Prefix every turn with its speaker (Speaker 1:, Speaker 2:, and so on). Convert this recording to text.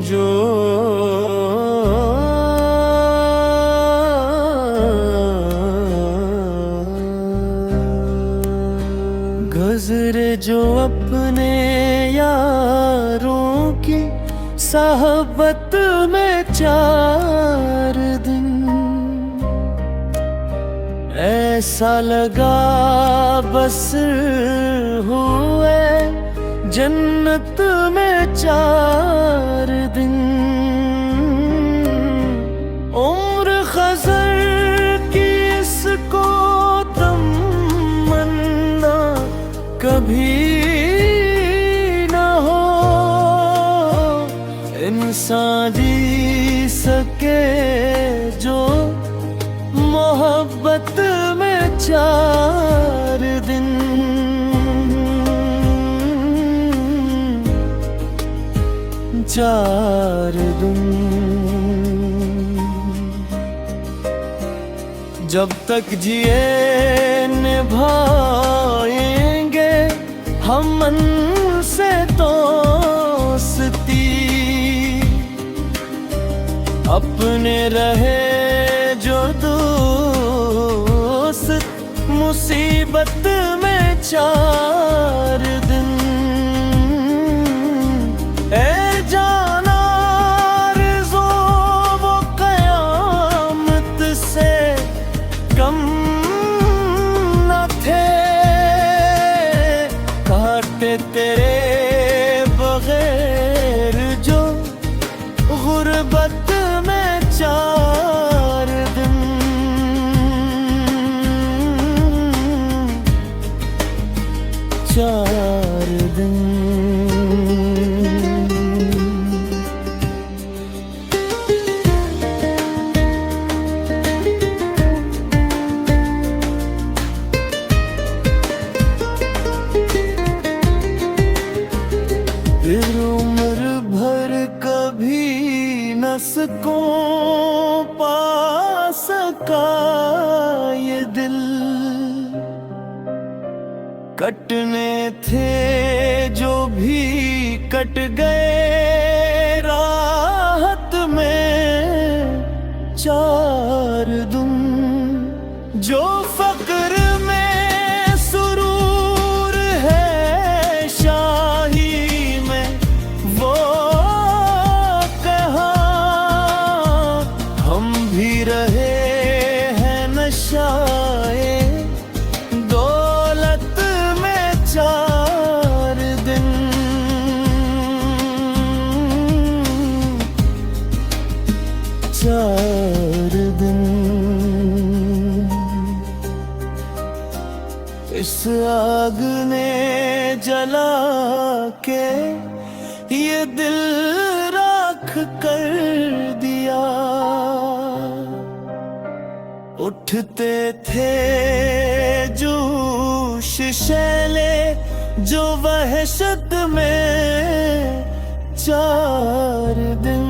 Speaker 1: जो गुज़रे जो अपने यारों की साहबत में 4 दिन, ऐसा लगा बस हुए जन्नत में 4 दिन। उम्र खज़र की इसको तमन्ना कभी न हो, इंसान जी सके जो मोहब्बत में 4 दिन। चार दिन जब तक जिए निभाएंगे हम मन से दोस्ती, अपने रहे जो दोस्त मुसीबत में 4 दिन। कम न थे काटे तेरे बगैर जो गुर्बत में 4 दिन। 4 दिन फिर उम्र भर कभी न सकूं पा सका ये दिल, कटने थे जो भी कट गए राहत में 4 दिन। जो फक्र में सुरूर है शाही में वो कहाँ, हम भी रहे हैं नशाए दौलत में 4 दिन। 4 दिन इस आग ने जला के ये दिल राख कर दिया। उठते थे जोश शैले जो वहशत में 4 दिन।